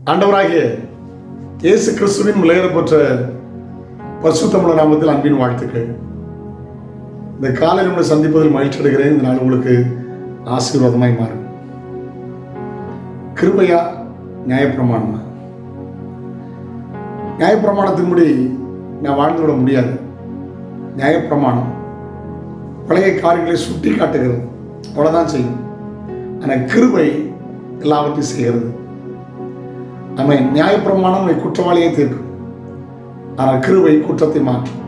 ஆண்டவராகிய இயேசு கிறிஸ்துவின் விலையேறப்பெற்ற பரிசுத்தமுள்ள நாமத்தில் அன்பின் வாழ்த்துக்கள். இந்த காலையில் உங்களை சந்திப்பதில் மகிழ்ச்சி அடைகிறேன். இந்த நாள் உங்களுக்கு ஆசீர்வாதமாய் மாறும். கிருபையா நியாயப்பிரமாணமா? நியாயப்பிரமாணத்தின்படி நான் வாழ்ந்து விட முடியாது. நியாயப்பிரமாணம் பழைய காரியங்களை சுட்டி காட்டுகிறது, அவ்வளோதான் செய்யும். ஆனால் கிருபை எல்லாவற்றையும் செய்கிறது. நம்ம நியாயப்பிரமாணம் குற்றவாளியை தீர்க்கும், ஆனால் கிருபை குற்றத்தை மாற்றும்.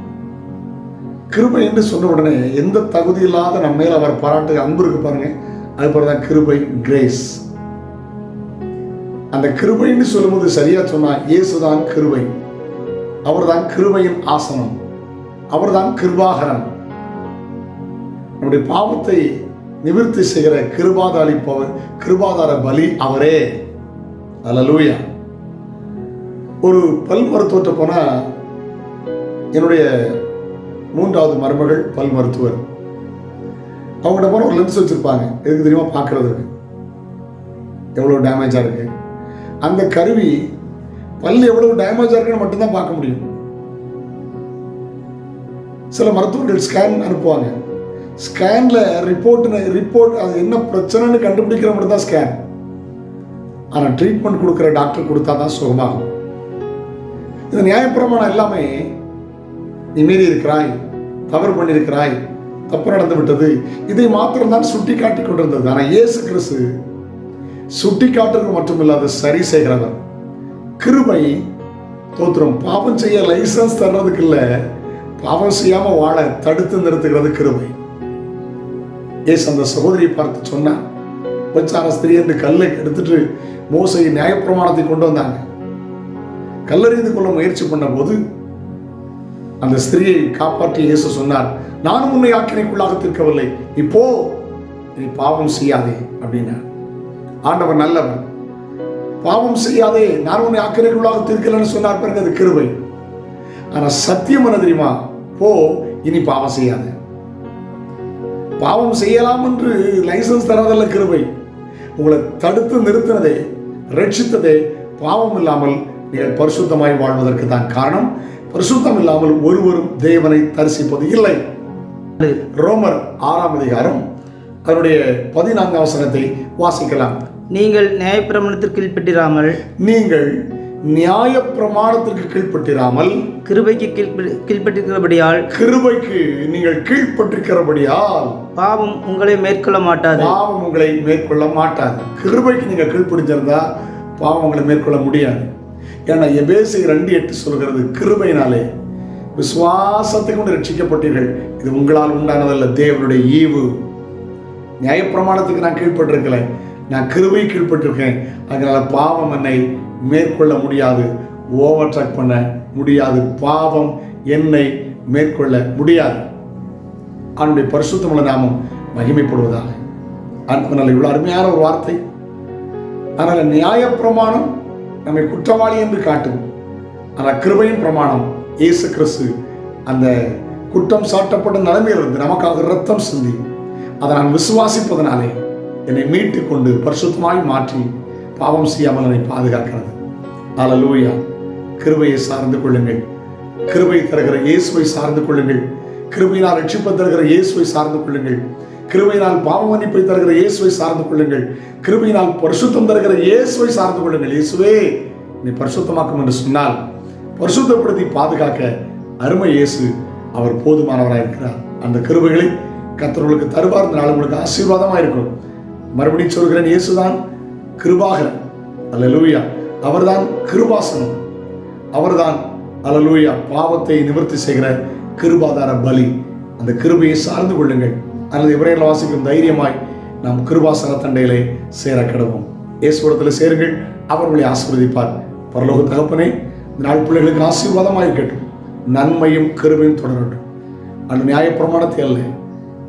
கிருபை என்று சொன்ன உடனே எந்த தகுதி இல்லாத நம்ம மேல் அவர் பாராட்டு அன்பு இருக்கு பாருங்க, அது போலதான் கிருபை, கிரேஸ். அந்த கிருபைன்னு சொல்லும்போது சரியா சொன்னா, இயேசுதான் கிருபை, அவர்தான் கிருபையின் ஆசனம், அவர்தான் கிருபாகரன். நம்முடைய பாவத்தை நிவர்த்தி செய்கிற கிருபாதார பலி அவரே. அல்லேலூயா. ஒரு பல் மருத்துவத்தை போனா, என்னுடைய 3வது மருமகள் பல் மருத்துவர். அவங்கள்ட்ட போன ஒரு லென்ஸ் வச்சிருப்பாங்க, எதுக்கு தெரியுமா? பார்க்கறதுக்கு எவ்வளோ டேமேஜாக இருக்கு. அந்த கருவி பல் எவ்வளவு டேமேஜாக இருக்குன்னு மட்டும்தான் பார்க்க முடியும். சில மருத்துவர்கள் ஸ்கேன் அனுப்புவாங்க. ஸ்கேன்ல ரிப்போர்ட் அது என்ன பிரச்சனைன்னு கண்டுபிடிக்கிற மட்டும் தான் ஸ்கேன். ஆனால் ட்ரீட்மெண்ட் கொடுக்குற டாக்டர் கொடுத்தா தான் சுகமாகும். இந்த நியாயப்பிரமாணம் எல்லாமே நீ மீறி இருக்கிறாய், தவறு பண்ணியிருக்கிறாய், தப்பு நடந்து விட்டது, இதை மாத்திரம் தான் சுட்டி காட்டி கொண்டிருந்தது. ஆனால் இயேசு கிறிஸ்து சுட்டி காட்டுறது மட்டுமில்லாத சரி செய்கிறவர். கிருபை தோத்திரம். பாவம் செய்ய லைசன்ஸ் தர்றதுக்கு இல்லை, பாவம் செய்யாம வாழ தடுத்து நிறுத்துகிறது கிருபை. ஏசு அந்த சகோதரியை பார்த்து சொன்னார், உபச்சார ஸ்திரீ என்று கல்லை எடுத்துட்டு மோசை நியாயப்பிரமாணத்தை கொண்டு வந்தாங்க. கல்லறிந்து கொள்ள முயற்சி பண்ண போது அந்த ஸ்திரியை காப்பாற்றி இயேசு சொன்னார், நானும் உன்னை ஆக்கினைக்குள்ளாக தீர்க்கவில்லை, இப்போ நீ பாவம் செய்யாதே அப்படின்னார். ஆண்டவர் நல்லவர். பாவம் செய்யாதே, நான் உன்னை ஆக்கினைக்குள்ளாக தீர்க்கலன்னு சொன்னார் பாருங்க, அது கிருபை. ஆனா சத்தியம் என்ன தெரியுமா? போ, இனி பாவம் செய்யாத. பாவம் செய்யலாம் என்று லைசன்ஸ் தராதல்ல கிருபை. உங்களை தடுத்து நிறுத்தினதே, ரட்சித்ததே பாவம் இல்லாமல் நீங்கள் பரிசுத்தமாய் வாழ்வதற்கு தான் காரணம். பரிசுத்தம் இல்லாமல் ஒருவரும் தேவனை தரிசிப்பது இல்லை. ரோமர் 6ஆம் அதிகாரம் அதனுடைய 14ஆம் வசனத்தை வாசிக்கலாம். நீங்கள் நியாயப்பிரமாணத்திற்கு கீழ்ப்பட்டிராமல், நீங்கள் நியாயப்பிரமாணத்திற்கு கீழ்ப்பட்டிராமல், கிருபைக்கு கீழ்ப்பட்டிருக்கிறபடியால், கிருபைக்கு நீங்கள் கீழ்ப்பட்டிருக்கிறபடியால் பாவம் உங்களை மேற்கொள்ள மாட்டாது. பாவம் உங்களை மேற்கொள்ள மாட்டாது. கிருபைக்கு நீங்க கீழ்ப்படிஞ்சிருந்தா பாவம் உங்களை மேற்கொள்ள முடியாது. ஏன்னா எபேசியர் 2:8 சொல்கிறது, கிருபையினாலே விசுவாசத்தை கொண்டு ரட்சிக்கப்பட்டீர்கள், இது உங்களால் உண்டானதல்ல, தேவனுடைய ஈவு. நியாயப்பிரமாணத்துக்கு நான் கீழ்ப்பட்டிருக்கல, நான் கிருபை கீழ்ப்பட்டிருக்கேன். அதனால பாவம் என்னை மேற்கொள்ள முடியாது, ஓவர்டேக் பண்ண முடியாது, பாவம் என்னை மேற்கொள்ள முடியாது. அவனுடைய பரிசுத்தமுள்ள நாமம் மகிமைப்படுவதாக. அதனால இவ்வளவு அருமையான ஒரு வார்த்தை. அதனால நியாயப்பிரமாணம் நம்மை குற்றவாளி என்று காட்டும். ஆனால் கிருபையின் பிரமாணம், இயேசு கிறிஸ்து அந்த குற்றம் சாட்டப்பட்ட நிலைமையிலிருந்து நமக்காக ரத்தம் சிந்தி அதை நான் விசுவாசிப்பதனாலே என்னை மீட்டு கொண்டு பரிசுத்தமாய் மாற்றி பாவம் செய்யாமல் என்னை பாதுகாக்கிறது. அல்லேலூயா. கிருபையை சார்ந்து கொள்ளுங்கள். கிருபை தருகிற இயேசுவை சார்ந்து கொள்ளுங்கள். கிருபையினால் ரட்சிப்பை தருகிற இயேசுவை சார்ந்து கொள்ளுங்கள். கிருபையினால் பாவ மன்னிப்பை தருகிற இயேசுவை சார்ந்து கொள்ளுங்கள். கிருபையினால் பரிசுத்தம் தருகிற இயேசுவை சார்ந்து கொள்ளுங்கள். இயேசுவே நீ பரிசுத்தமாக்கும் என்று சொன்னால் பரிசுத்தப்படுத்தி பாதுகாக்க அருமை இயேசு அவர் போதுமானவராக இருக்கிறார். அந்த கிருபைகளை கர்த்தர்களுக்கு தருவார். இந்த நாள் உங்களுக்கு ஆசீர்வாதமாக இருக்கும். மறுபடியும் சொல்கிறேன், இயேசுதான் கிருபாகரன். அல்லேலூயா. அவர்தான் கிருபாசனம், அவர்தான் அல்லேலூயா பாவத்தை நிவர்த்தி செய்கிற கிருபாதார பலி. அந்த கிருபையை சார்ந்து கொள்ளுங்கள். அல்லது எபிரேயரில் வாசிக்கும் தைரியமாய் நாம் கிருபாசன தண்டையிலே சேர கடவோம். இயேசுவிடத்தில் சேருங்கள், அவர் உங்களை ஆசீர்வதிப்பார். பரலோக தகப்பனே, இந்த நாள் பிள்ளைகளுக்கு ஆசீர்வாதமாக இருக்கட்டும். நன்மையும் கிருபையும் தொடரட்டும். அந்த நியாயப்பிரமாணத்தை அல்ல,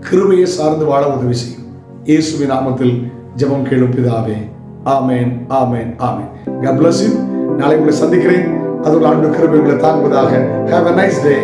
கிருபையை சார்ந்து வாழ உதவி செய்யும். இயேசுவின் நாமத்தில் ஜெபம் கேளும் பிதாவே. ஆமேன், ஆமேன், ஆமேன். God bless you. நாளை உங்களை சந்திக்கிறேன். அதோடு ஆண்டு கிருபை உங்களை தாங்குவதாக. Have a nice day.